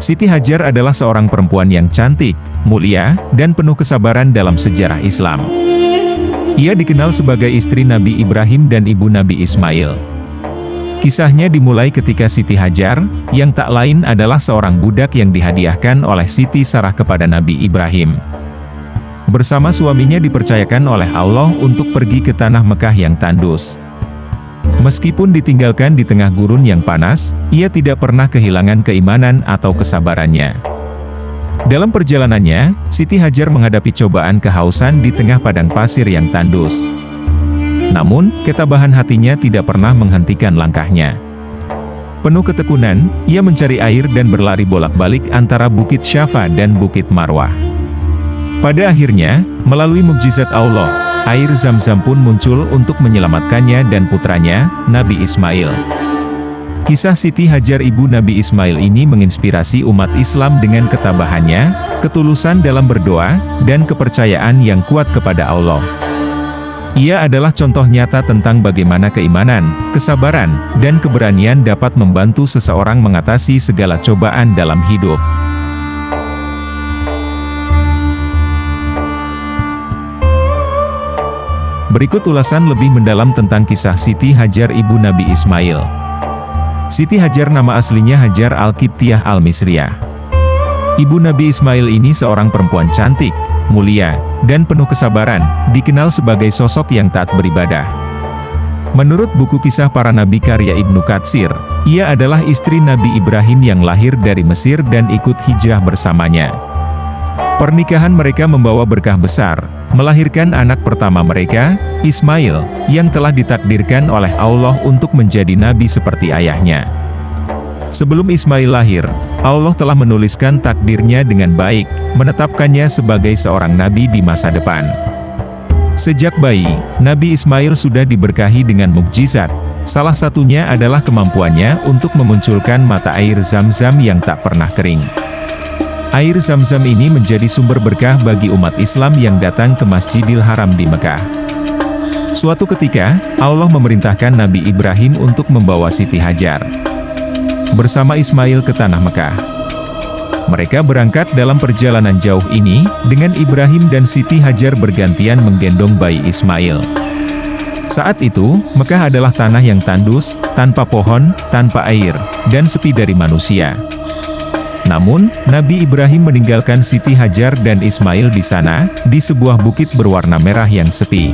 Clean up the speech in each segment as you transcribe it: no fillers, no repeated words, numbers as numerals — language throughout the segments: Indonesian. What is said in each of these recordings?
Siti Hajar adalah seorang perempuan yang cantik, mulia, dan penuh kesabaran dalam sejarah Islam. Ia dikenal sebagai istri Nabi Ibrahim dan ibu Nabi Ismail. Kisahnya dimulai ketika Siti Hajar, yang tak lain adalah seorang budak yang dihadiahkan oleh Siti Sarah kepada Nabi Ibrahim. Bersama suaminya dipercayakan oleh Allah untuk pergi ke tanah Mekah yang tandus. Meskipun ditinggalkan di tengah gurun yang panas, ia tidak pernah kehilangan keimanan atau kesabarannya. Dalam perjalanannya, Siti Hajar menghadapi cobaan kehausan di tengah padang pasir yang tandus. Namun, ketabahan hatinya tidak pernah menghentikan langkahnya. Penuh ketekunan, ia mencari air dan berlari bolak-balik antara Bukit Syafa dan Bukit Marwah. Pada akhirnya, melalui mukjizat Allah, air Zam-Zam pun muncul untuk menyelamatkannya dan putranya, Nabi Ismail. Kisah Siti Hajar ibu Nabi Ismail ini menginspirasi umat Islam dengan ketabahannya, ketulusan dalam berdoa, dan kepercayaan yang kuat kepada Allah. Ia adalah contoh nyata tentang bagaimana keimanan, kesabaran, dan keberanian dapat membantu seseorang mengatasi segala cobaan dalam hidup. Berikut ulasan lebih mendalam tentang kisah Siti Hajar ibu Nabi Ismail. Siti Hajar nama aslinya Hajar Al-Qibtiyah Al-Misriyah. Ibu Nabi Ismail ini seorang perempuan cantik, mulia, dan penuh kesabaran, dikenal sebagai sosok yang taat beribadah. Menurut buku kisah para nabi karya Ibnu Katsir, ia adalah istri Nabi Ibrahim yang lahir dari Mesir dan ikut hijrah bersamanya. Pernikahan mereka membawa berkah besar, melahirkan anak pertama mereka, Ismail, yang telah ditakdirkan oleh Allah untuk menjadi nabi seperti ayahnya. Sebelum Ismail lahir, Allah telah menuliskan takdirnya dengan baik, menetapkannya sebagai seorang nabi di masa depan. Sejak bayi, Nabi Ismail sudah diberkahi dengan mukjizat, salah satunya adalah kemampuannya untuk memunculkan mata air Zam-Zam yang tak pernah kering. Air Zam-Zam ini menjadi sumber berkah bagi umat Islam yang datang ke Masjidil Haram di Mekah. Suatu ketika, Allah memerintahkan Nabi Ibrahim untuk membawa Siti Hajar bersama Ismail ke tanah Mekah. Mereka berangkat dalam perjalanan jauh ini, dengan Ibrahim dan Siti Hajar bergantian menggendong bayi Ismail. Saat itu, Mekah adalah tanah yang tandus, tanpa pohon, tanpa air, dan sepi dari manusia. Namun, Nabi Ibrahim meninggalkan Siti Hajar dan Ismail di sana, di sebuah bukit berwarna merah yang sepi.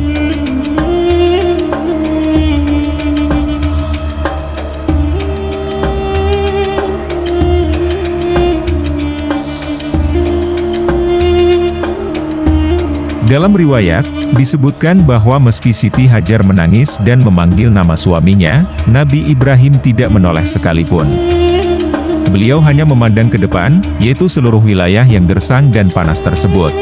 Dalam riwayat, disebutkan bahwa meski Siti Hajar menangis dan memanggil nama suaminya, Nabi Ibrahim tidak menoleh sekalipun. Beliau hanya memandang ke depan, yaitu seluruh wilayah yang gersang dan panas tersebut.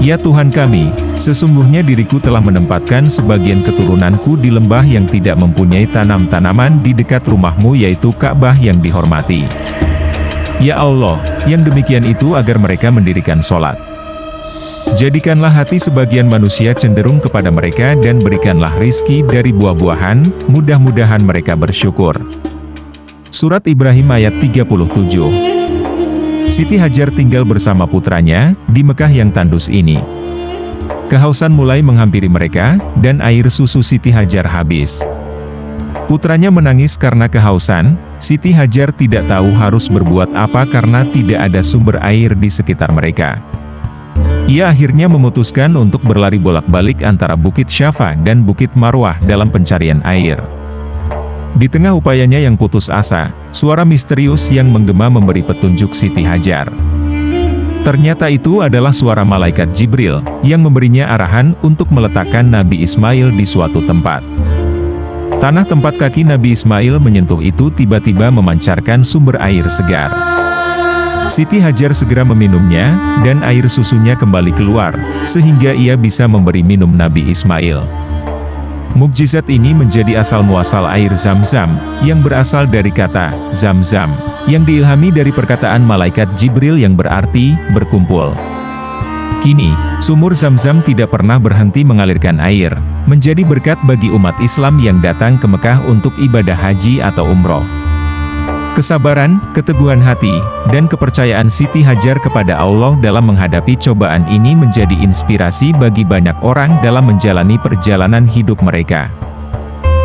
Ya Tuhan kami, sesungguhnya diriku telah menempatkan sebagian keturunanku di lembah yang tidak mempunyai tanam-tanaman di dekat rumahmu yaitu Ka'bah yang dihormati. Ya Allah, yang demikian itu agar mereka mendirikan sholat. Jadikanlah hati sebagian manusia cenderung kepada mereka dan berikanlah rizki dari buah-buahan, mudah-mudahan mereka bersyukur. Surat Ibrahim ayat 37. Siti Hajar tinggal bersama putranya, di Mekah yang tandus ini. Kehausan mulai menghampiri mereka, dan air susu Siti Hajar habis. Putranya menangis karena kehausan, Siti Hajar tidak tahu harus berbuat apa karena tidak ada sumber air di sekitar mereka. Ia akhirnya memutuskan untuk berlari bolak-balik antara Bukit Syafa dan Bukit Marwah dalam pencarian air. Di tengah upayanya yang putus asa, suara misterius yang menggema memberi petunjuk Siti Hajar. Ternyata itu adalah suara malaikat Jibril, yang memberinya arahan untuk meletakkan Nabi Ismail di suatu tempat. Tanah tempat kaki Nabi Ismail menyentuh itu tiba-tiba memancarkan sumber air segar. Siti Hajar segera meminumnya, dan air susunya kembali keluar, sehingga ia bisa memberi minum Nabi Ismail. Mukjizat ini menjadi asal-muasal air Zam-Zam, yang berasal dari kata Zam-Zam, yang diilhami dari perkataan malaikat Jibril yang berarti berkumpul. Kini, sumur Zam-Zam tidak pernah berhenti mengalirkan air, menjadi berkat bagi umat Islam yang datang ke Mekah untuk ibadah haji atau umroh. Kesabaran, keteguhan hati, dan kepercayaan Siti Hajar kepada Allah dalam menghadapi cobaan ini menjadi inspirasi bagi banyak orang dalam menjalani perjalanan hidup mereka.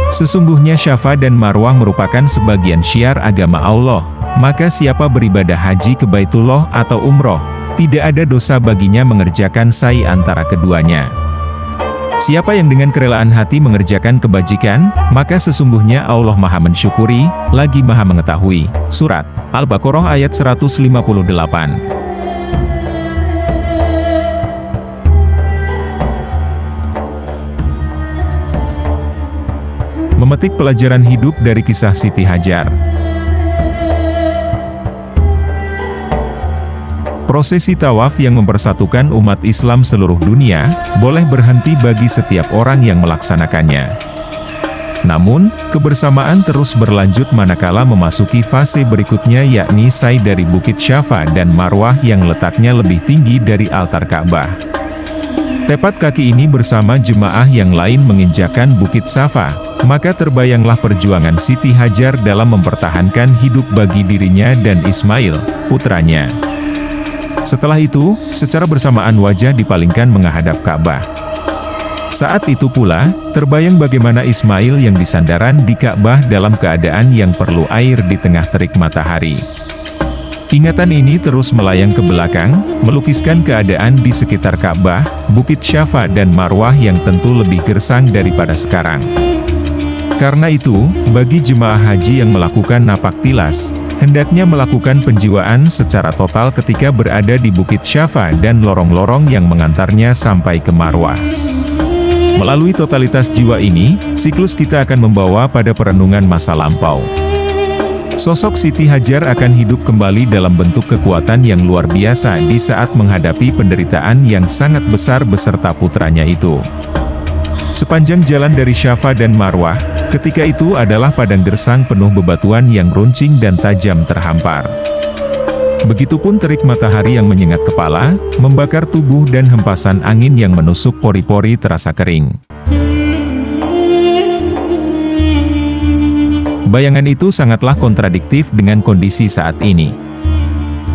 Sesungguhnya Syafa dan Marwah merupakan sebagian syiar agama Allah, maka siapa beribadah haji ke Baitullah atau umroh, tidak ada dosa baginya mengerjakan sa'i antara keduanya. Siapa yang dengan kerelaan hati mengerjakan kebajikan, maka sesungguhnya Allah Maha Mensyukuri, lagi Maha Mengetahui. Surat Al-Baqarah ayat 158. Memetik pelajaran hidup dari kisah Siti Hajar. Prosesi tawaf yang mempersatukan umat Islam seluruh dunia, boleh berhenti bagi setiap orang yang melaksanakannya. Namun, kebersamaan terus berlanjut manakala memasuki fase berikutnya yakni sa'i dari Bukit Syafa dan Marwah yang letaknya lebih tinggi dari altar Ka'bah. Tepat kaki ini bersama jemaah yang lain menginjakan Bukit Syafa, maka terbayanglah perjuangan Siti Hajar dalam mempertahankan hidup bagi dirinya dan Ismail, putranya. Setelah itu, secara bersamaan wajah dipalingkan menghadap Ka'bah. Saat itu pula, terbayang bagaimana Ismail yang disandaran di Ka'bah dalam keadaan yang perlu air di tengah terik matahari. Ingatan ini terus melayang ke belakang, melukiskan keadaan di sekitar Ka'bah, Bukit Syafa dan Marwah yang tentu lebih gersang daripada sekarang. Karena itu, bagi jemaah haji yang melakukan napak tilas, hendaknya melakukan penjiwaan secara total ketika berada di Bukit Syafa dan lorong-lorong yang mengantarnya sampai ke Marwah. Melalui totalitas jiwa ini, siklus kita akan membawa pada perenungan masa lampau. Sosok Siti Hajar akan hidup kembali dalam bentuk kekuatan yang luar biasa di saat menghadapi penderitaan yang sangat besar beserta putranya itu. Sepanjang jalan dari Syafa dan Marwah, ketika itu adalah padang gersang penuh bebatuan yang runcing dan tajam terhampar. Begitupun terik matahari yang menyengat kepala, membakar tubuh dan hempasan angin yang menusuk pori-pori terasa kering. Bayangan itu sangatlah kontradiktif dengan kondisi saat ini.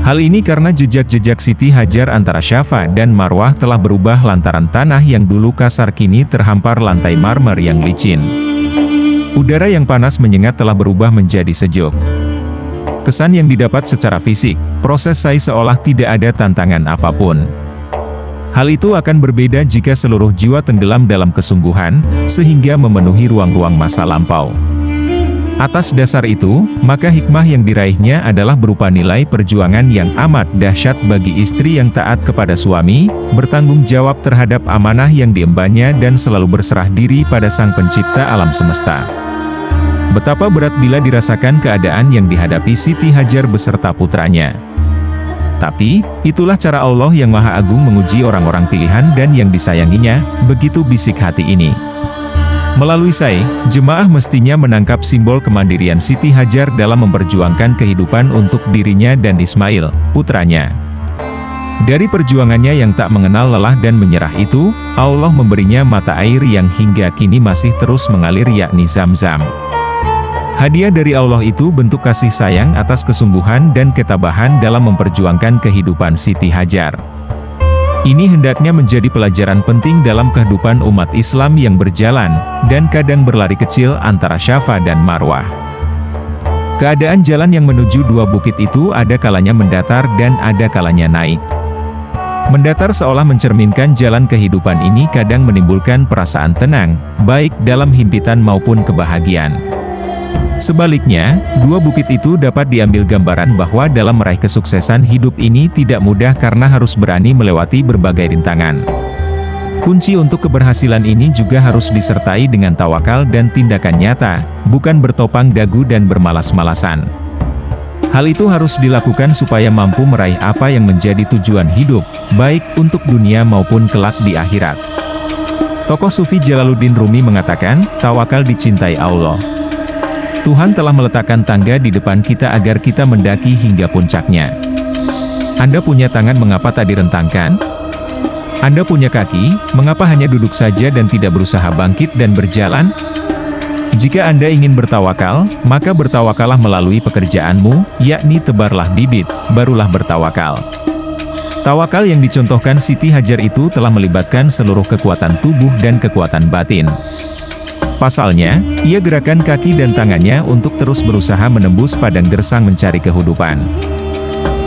Hal ini karena jejak-jejak Siti Hajar antara Syafa dan Marwah telah berubah lantaran tanah yang dulu kasar kini terhampar lantai marmer yang licin. Udara yang panas menyengat telah berubah menjadi sejuk. Kesan yang didapat secara fisik, proses sa'i seolah tidak ada tantangan apapun. Hal itu akan berbeda jika seluruh jiwa tenggelam dalam kesungguhan, sehingga memenuhi ruang-ruang masa lampau. Atas dasar itu, maka hikmah yang diraihnya adalah berupa nilai perjuangan yang amat dahsyat bagi istri yang taat kepada suami, bertanggung jawab terhadap amanah yang diembannya dan selalu berserah diri pada Sang Pencipta alam semesta. Betapa berat bila dirasakan keadaan yang dihadapi Siti Hajar beserta putranya. Tapi, itulah cara Allah yang Maha Agung menguji orang-orang pilihan dan yang disayanginya, begitu bisik hati ini. Melalui sa'i, jemaah mestinya menangkap simbol kemandirian Siti Hajar dalam memperjuangkan kehidupan untuk dirinya dan Ismail, putranya. Dari perjuangannya yang tak mengenal lelah dan menyerah itu, Allah memberinya mata air yang hingga kini masih terus mengalir yakni Zam-Zam. Hadiah dari Allah itu bentuk kasih sayang atas kesungguhan dan ketabahan dalam memperjuangkan kehidupan Siti Hajar. Ini hendaknya menjadi pelajaran penting dalam kehidupan umat Islam yang berjalan, dan kadang berlari kecil antara Syafa dan Marwah. Keadaan jalan yang menuju dua bukit itu ada kalanya mendatar dan ada kalanya naik. Mendatar seolah mencerminkan jalan kehidupan ini kadang menimbulkan perasaan tenang, baik dalam himpitan maupun kebahagiaan. Sebaliknya, dua bukit itu dapat diambil gambaran bahwa dalam meraih kesuksesan hidup ini tidak mudah karena harus berani melewati berbagai rintangan. Kunci untuk keberhasilan ini juga harus disertai dengan tawakal dan tindakan nyata, bukan bertopang dagu dan bermalas-malasan. Hal itu harus dilakukan supaya mampu meraih apa yang menjadi tujuan hidup, baik untuk dunia maupun kelak di akhirat. Tokoh Sufi Jalaluddin Rumi mengatakan, tawakal dicintai Allah. Tuhan telah meletakkan tangga di depan kita agar kita mendaki hingga puncaknya. Anda punya tangan, mengapa tak direntangkan? Anda punya kaki, mengapa hanya duduk saja dan tidak berusaha bangkit dan berjalan? Jika Anda ingin bertawakal, maka bertawakallah melalui pekerjaanmu, yakni tebarlah bibit, barulah bertawakal. Tawakal yang dicontohkan Siti Hajar itu telah melibatkan seluruh kekuatan tubuh dan kekuatan batin. Pasalnya, ia gerakan kaki dan tangannya untuk terus berusaha menembus padang gersang mencari kehidupan.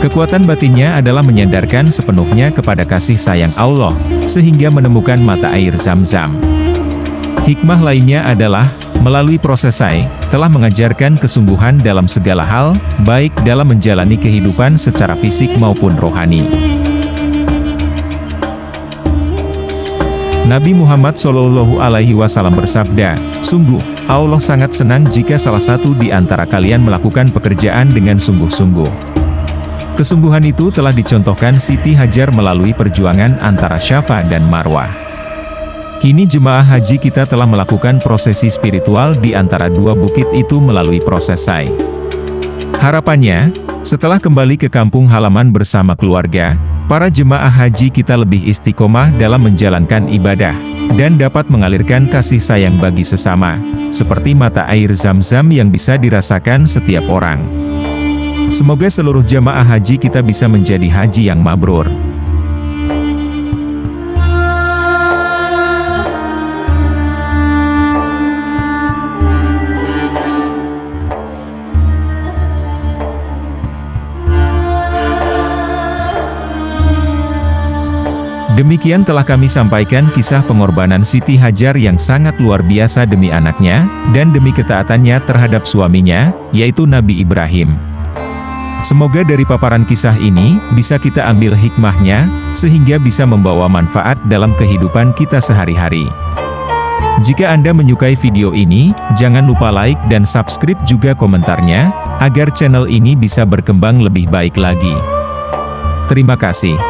Kekuatan batinnya adalah menyandarkan sepenuhnya kepada kasih sayang Allah, sehingga menemukan mata air Zam-Zam. Hikmah lainnya adalah, melalui proses Sai, telah mengajarkan kesungguhan dalam segala hal, baik dalam menjalani kehidupan secara fisik maupun rohani. Nabi Muhammad SAW bersabda, "Sungguh, Allah sangat senang jika salah satu di antara kalian melakukan pekerjaan dengan sungguh-sungguh." Kesungguhan itu telah dicontohkan Siti Hajar melalui perjuangan antara Syafa dan Marwah. Kini jemaah haji kita telah melakukan prosesi spiritual di antara dua bukit itu melalui proses Sai. Harapannya, setelah kembali ke kampung halaman bersama keluarga, para jemaah haji kita lebih istiqomah dalam menjalankan ibadah, dan dapat mengalirkan kasih sayang bagi sesama, seperti mata air Zam-Zam yang bisa dirasakan setiap orang. Semoga seluruh jemaah haji kita bisa menjadi haji yang mabrur. Demikian telah kami sampaikan kisah pengorbanan Siti Hajar yang sangat luar biasa demi anaknya, dan demi ketaatannya terhadap suaminya, yaitu Nabi Ibrahim. Semoga dari paparan kisah ini, bisa kita ambil hikmahnya, sehingga bisa membawa manfaat dalam kehidupan kita sehari-hari. Jika Anda menyukai video ini, jangan lupa like dan subscribe juga komentarnya, agar channel ini bisa berkembang lebih baik lagi. Terima kasih.